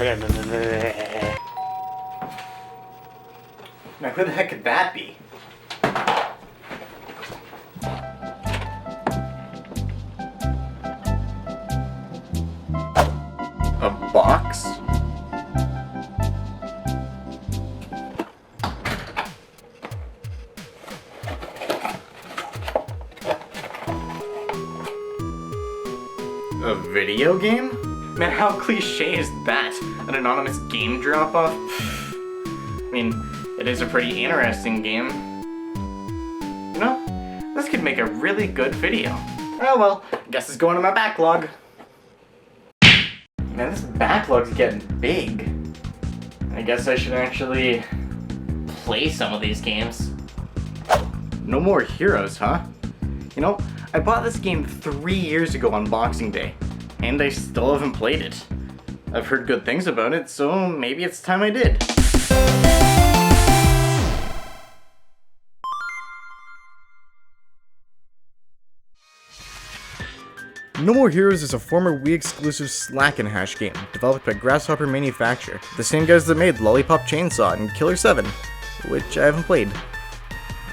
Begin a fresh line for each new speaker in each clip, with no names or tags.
Now who the heck could that be? A box? A video game? Man, how cliche is that? An anonymous game drop-off? I mean, it is a pretty interesting game. You know, this could make a really good video. Oh well, guess it's going to my backlog. Man, this backlog's getting big. I guess I should actually play some of these games. No more heroes, huh? You know, I bought this game 3 years ago on Boxing Day, and I still haven't played it. I've heard good things about it, so maybe it's time I did. No More Heroes is a former Wii exclusive slack and hash game developed by Grasshopper Manufacture, the same guys that made Lollipop Chainsaw and Killer 7, which I haven't played.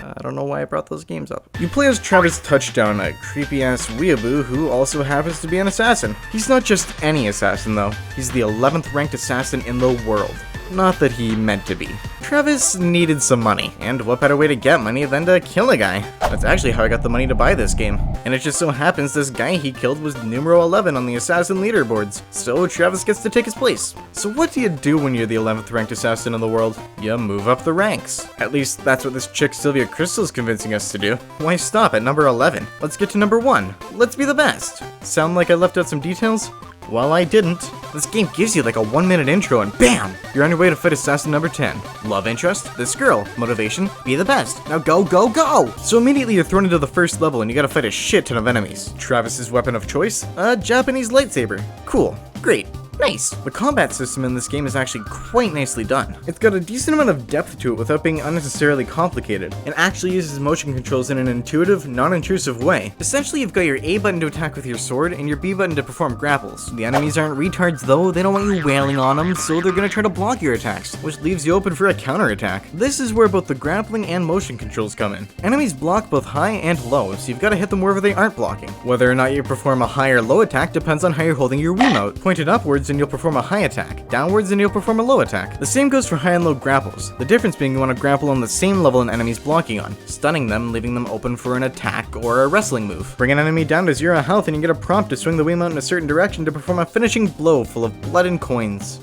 I don't know why I brought those games up. You play as Travis Touchdown, a creepy-ass weeaboo who also happens to be an assassin. He's not just any assassin though, he's the 11th ranked assassin in the world. Not that he meant to be. Travis needed some money, and what better way to get money than to kill a guy? That's actually how I got the money to buy this game. And it just so happens this guy he killed was numero 11 on the assassin leaderboards, so Travis gets to take his place. So what do you do when you're the 11th ranked assassin in the world? You move up the ranks. At least that's what this chick Sylvia Crystal's convincing us to do. Why stop at number 11? Let's get to number 1. Let's be the best. Sound like I left out some details? Well, I didn't. This game gives you like a 1-minute intro and BAM! You're on your way to fight assassin number 10. Love interest? This girl. Motivation? Be the best. Now go, go, go! So immediately you're thrown into the first level and you gotta fight a shit ton of enemies. Travis's weapon of choice? A Japanese lightsaber. Cool. Great. Nice. The combat system in this game is actually quite nicely done. It's got a decent amount of depth to it without being unnecessarily complicated, and actually uses motion controls in an intuitive, non-intrusive way. Essentially, you've got your A button to attack with your sword, and your B button to perform grapples. The enemies aren't retards though, they don't want you wailing on them, so they're gonna try to block your attacks, which leaves you open for a counterattack. This is where both the grappling and motion controls come in. Enemies block both high and low, so you've gotta hit them wherever they aren't blocking. Whether or not you perform a high or low attack depends on how you're holding your Wiimote. Pointed upwards and you'll perform a high attack, downwards and you'll perform a low attack. The same goes for high and low grapples, the difference being you want to grapple on the same level an enemy's blocking on, stunning them, leaving them open for an attack or a wrestling move. Bring an enemy down to 0 health and you get a prompt to swing the Wiimote in a certain direction to perform a finishing blow full of blood and coins.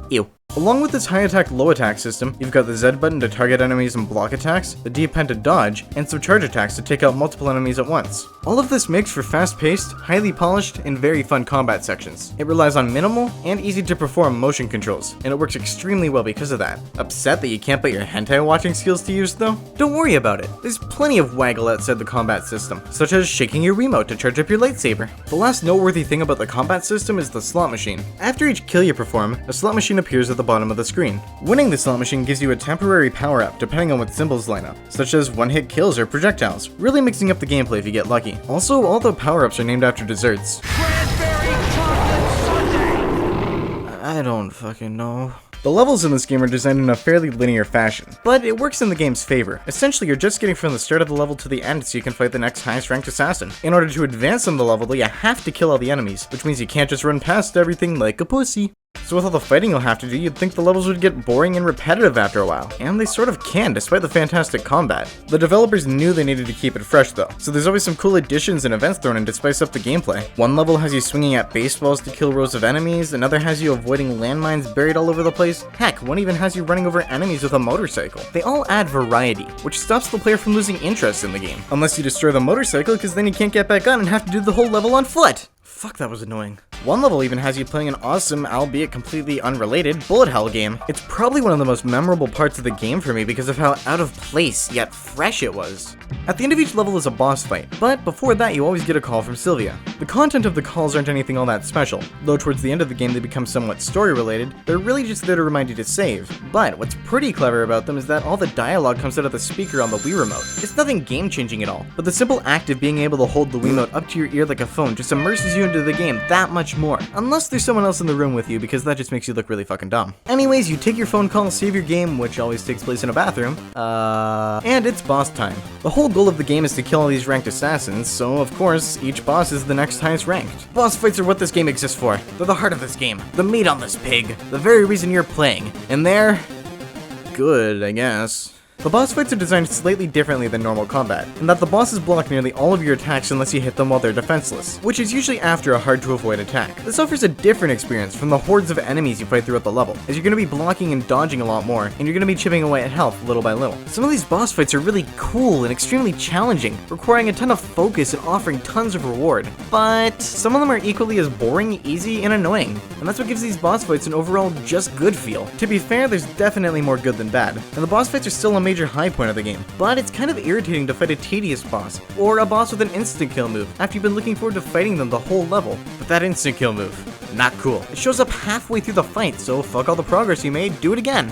Ew. Along with this high attack, low attack system, you've got the Z button to target enemies and block attacks, the D pen to dodge, and some charge attacks to take out multiple enemies at once. All of this makes for fast-paced, highly polished, and very fun combat sections. It relies on minimal and easy to perform motion controls, and it works extremely well because of that. Upset that you can't put your hentai watching skills to use though? Don't worry about it. There's plenty of waggle outside the combat system, such as shaking your Wiimote to charge up your lightsaber. The last noteworthy thing about the combat system is the slot machine. After each kill you perform, a slot machine appears at the bottom of the screen. Winning the slot machine gives you a temporary power-up depending on what symbols line up, such as one-hit kills or projectiles, really mixing up the gameplay if you get lucky. Also, all the power-ups are named after desserts.
Cranberry chocolate sundae!
I don't fucking know. The levels in this game are designed in a fairly linear fashion, but it works in the game's favor. Essentially, you're just getting from the start of the level to the end so you can fight the next highest ranked assassin. In order to advance on the level, you have to kill all the enemies, which means you can't just run past everything like a pussy. So with all the fighting you'll have to do, you'd think the levels would get boring and repetitive after a while. And they sort of can, despite the fantastic combat. The developers knew they needed to keep it fresh though, so there's always some cool additions and events thrown in to spice up the gameplay. One level has you swinging at baseballs to kill rows of enemies, another has you avoiding landmines buried all over the place. Heck, one even has you running over enemies with a motorcycle. They all add variety, which stops the player from losing interest in the game. Unless you destroy the motorcycle, because then you can't get back on and have to do the whole level on foot. Fuck, that was annoying. One level even has you playing an awesome, albeit completely unrelated, bullet hell game. It's probably one of the most memorable parts of the game for me because of how out of place yet fresh it was. At the end of each level is a boss fight, but before that you always get a call from Sylvia. The content of the calls aren't anything all that special, though towards the end of the game they become somewhat story related. They're really just there to remind you to save. But what's pretty clever about them is that all the dialogue comes out of the speaker on the Wii remote. It's nothing game changing at all, but the simple act of being able to hold the Wiimote up to your ear like a phone just immerses you into the game that much much more. Unless there's someone else in the room with you, because that just makes you look really fucking dumb. Anyways, you take your phone call, save your game, which always takes place in a bathroom, and it's boss time. The whole goal of the game is to kill all these ranked assassins, so of course, each boss is the next highest ranked. Boss fights are what this game exists for. They're the heart of this game, the meat on this pig, the very reason you're playing. And they're good, I guess. The boss fights are designed slightly differently than normal combat, in that the bosses block nearly all of your attacks unless you hit them while they're defenseless, which is usually after a hard-to-avoid attack. This offers a different experience from the hordes of enemies you fight throughout the level, as you're going to be blocking and dodging a lot more, and you're going to be chipping away at health little by little. Some of these boss fights are really cool and extremely challenging, requiring a ton of focus and offering tons of reward, but some of them are equally as boring, easy, and annoying, and that's what gives these boss fights an overall just good feel. To be fair, there's definitely more good than bad, and the boss fights are still a major high point of the game, but it's kind of irritating to fight a tedious boss, or a boss with an instant kill move, after you've been looking forward to fighting them the whole level. But that instant kill move, not cool. It shows up halfway through the fight, so fuck all the progress you made, do it again.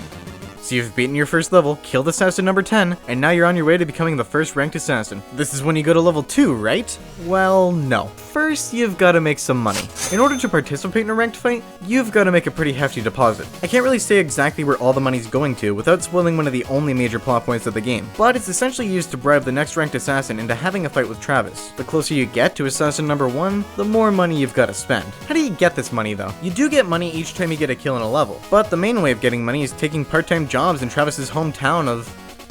So you've beaten your first level, killed assassin number 10, and now you're on your way to becoming the first ranked assassin. This is when you go to level 2, right? Well, no. First, you've got to make some money. In order to participate in a ranked fight, you've got to make a pretty hefty deposit. I can't really say exactly where all the money's going to without spoiling one of the only major plot points of the game, but it's essentially used to bribe the next ranked assassin into having a fight with Travis. The closer you get to assassin number 1, the more money you've got to spend. How do you get this money though? You do get money each time you get a kill in a level, but the main way of getting money is taking part-time jobs in Travis's hometown of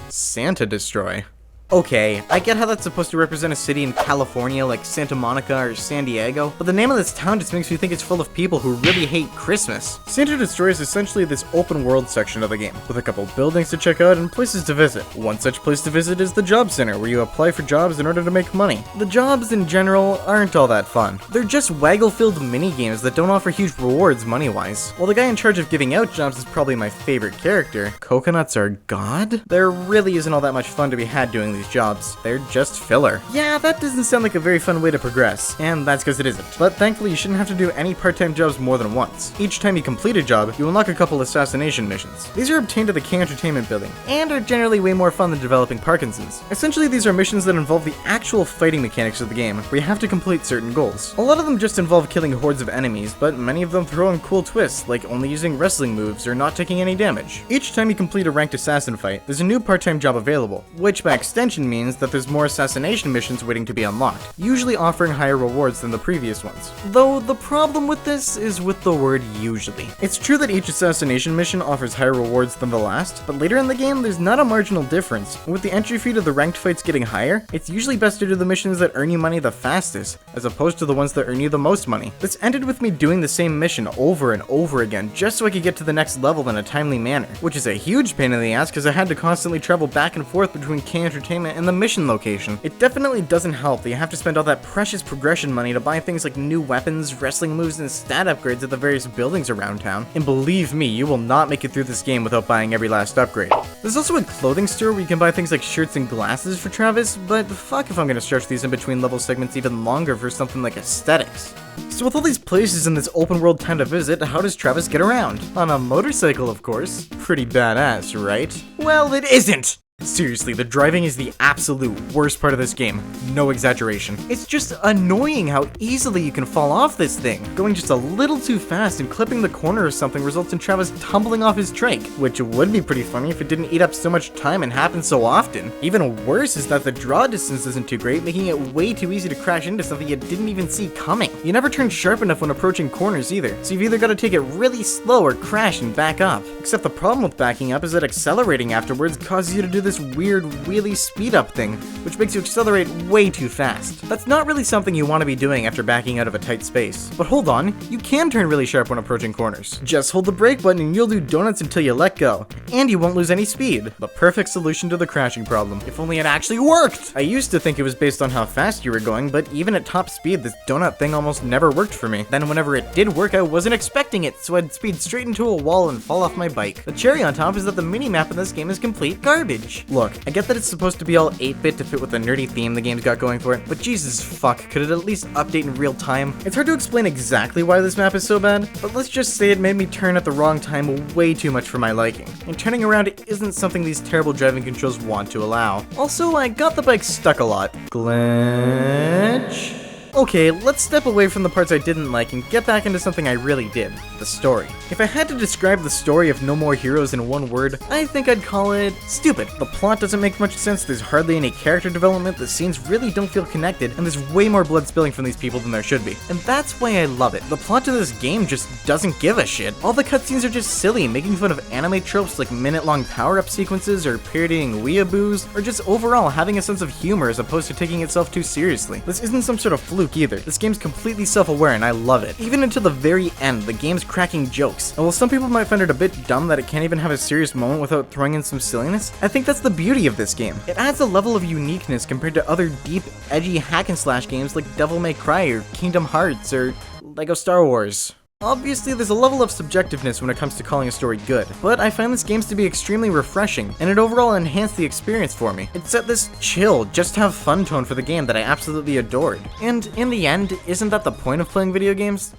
Santa Destroy. Okay, I get how that's supposed to represent a city in California like Santa Monica or San Diego, but the name of this town just makes me think it's full of people who really hate Christmas. Santa Destroy is essentially this open world section of the game, with a couple buildings to check out and places to visit. One such place to visit is the Job Center, where you apply for jobs in order to make money. The jobs in general aren't all that fun. They're just waggle-filled mini-games that don't offer huge rewards money-wise. While the guy in charge of giving out jobs is probably my favorite character, coconuts are god? There really isn't all that much fun to be had doing these jobs. They're just filler. Yeah, that doesn't sound like a very fun way to progress, and that's because it isn't. But thankfully, you shouldn't have to do any part-time jobs more than once. Each time you complete a job, you unlock a couple assassination missions. These are obtained at the King Entertainment building, and are generally way more fun than developing Parkinson's. Essentially, these are missions that involve the actual fighting mechanics of the game, where you have to complete certain goals. A lot of them just involve killing hordes of enemies, but many of them throw in cool twists, like only using wrestling moves or not taking any damage. Each time you complete a ranked assassin fight, there's a new part-time job available, which by extension means that there's more assassination missions waiting to be unlocked, usually offering higher rewards than the previous ones. Though the problem with this is with the word usually. It's true that each assassination mission offers higher rewards than the last, but later in the game there's not a marginal difference. And with the entry fee to the ranked fights getting higher, it's usually best to do the missions that earn you money the fastest, as opposed to the ones that earn you the most money. This ended with me doing the same mission over and over again just so I could get to the next level in a timely manner, which is a huge pain in the ass because I had to constantly travel back and forth between King Entertainment and the mission location. It definitely doesn't help that you have to spend all that precious progression money to buy things like new weapons, wrestling moves, and stat upgrades at the various buildings around town. And believe me, you will not make it through this game without buying every last upgrade. There's also a clothing store where you can buy things like shirts and glasses for Travis, but fuck if I'm gonna stretch these in between level segments even longer for something like aesthetics. So with all these places in this open world town to visit, how does Travis get around? On a motorcycle, of course. Pretty badass, right? Well, it isn't! Seriously, the driving is the absolute worst part of this game. No exaggeration. It's just annoying how easily you can fall off this thing. Going just a little too fast and clipping the corner or something results in Travis tumbling off his trike, which would be pretty funny if it didn't eat up so much time and happen so often. Even worse is that the draw distance isn't too great, making it way too easy to crash into something you didn't even see coming. You never turn sharp enough when approaching corners either, so you've either got to take it really slow or crash and back up. Except the problem with backing up is that accelerating afterwards causes you to do this weird wheelie speed up thing, which makes you accelerate way too fast. That's not really something you want to be doing after backing out of a tight space. But hold on, you can turn really sharp when approaching corners. Just hold the brake button and you'll do donuts until you let go, and you won't lose any speed. The perfect solution to the crashing problem. If only it actually worked! I used to think it was based on how fast you were going, but even at top speed, this donut thing almost never worked for me. Then whenever it did work, I wasn't expecting it, so I'd speed straight into a wall and fall off my bike. The cherry on top is that the minimap in this game is complete garbage. Look, I get that it's supposed to be all 8-bit to fit with the nerdy theme the game's got going for it, but Jesus fuck, could it at least update in real time? It's hard to explain exactly why this map is so bad, but let's just say it made me turn at the wrong time way too much for my liking, and turning around isn't something these terrible driving controls want to allow. Also, I got the bike stuck a lot. Glitch? Okay, let's step away from the parts I didn't like and get back into something I really did, the story. If I had to describe the story of No More Heroes in one word, I think I'd call it stupid. The plot doesn't make much sense, there's hardly any character development, the scenes really don't feel connected, and there's way more blood spilling from these people than there should be. And that's why I love it. The plot to this game just doesn't give a shit. All the cutscenes are just silly, making fun of anime tropes like minute-long power-up sequences, or parodying weeaboos, or just overall having a sense of humor as opposed to taking itself too seriously. This isn't some sort of fluke either. This game's completely self-aware and I love it. Even until the very end, the game's cracking jokes. And while some people might find it a bit dumb that it can't even have a serious moment without throwing in some silliness, I think that's the beauty of this game. It adds a level of uniqueness compared to other deep, edgy hack-and-slash games like Devil May Cry or Kingdom Hearts or Lego Star Wars. Obviously, there's a level of subjectiveness when it comes to calling a story good, but I find this game to be extremely refreshing, and it overall enhanced the experience for me. It set this chill, just have fun tone for the game that I absolutely adored. And in the end, isn't that the point of playing video games?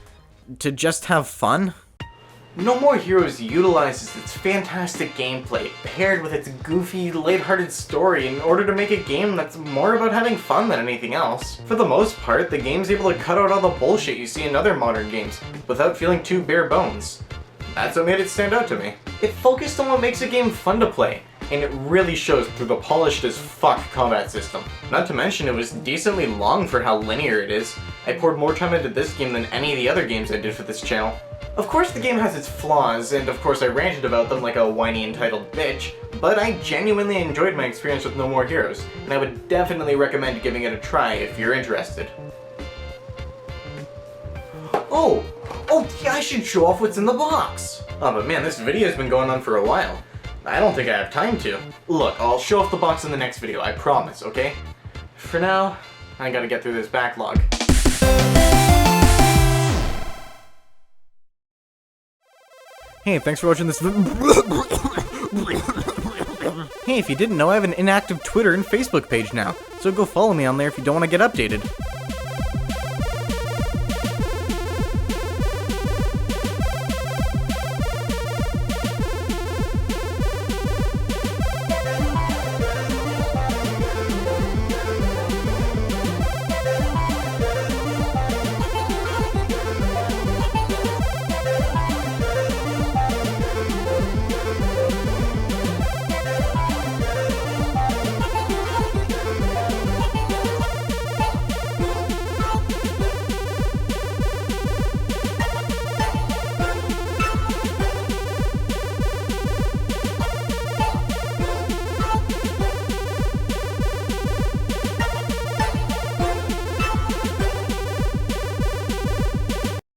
To just have fun? No More Heroes utilizes its fantastic gameplay, paired with its goofy, lighthearted story in order to make a game that's more about having fun than anything else. For the most part, the game's able to cut out all the bullshit you see in other modern games, without feeling too bare bones. That's what made it stand out to me. It focused on what makes a game fun to play, and it really shows through the polished as fuck combat system. Not to mention it was decently long for how linear it is. I poured more time into this game than any of the other games I did for this channel. Of course the game has its flaws, and of course I ranted about them like a whiny entitled bitch, but I genuinely enjoyed my experience with No More Heroes, and I would definitely recommend giving it a try if you're interested. Oh yeah, I should show off what's in the box! Oh, but man, this video's been going on for a while. I don't think I have time to. Look, I'll show off the box in the next video, I promise, okay? For now, I gotta get through this backlog. Hey, thanks for watching this. Hey, if you didn't know, I have an inactive Twitter and Facebook page now, so go follow me on there if you don't want to get updated.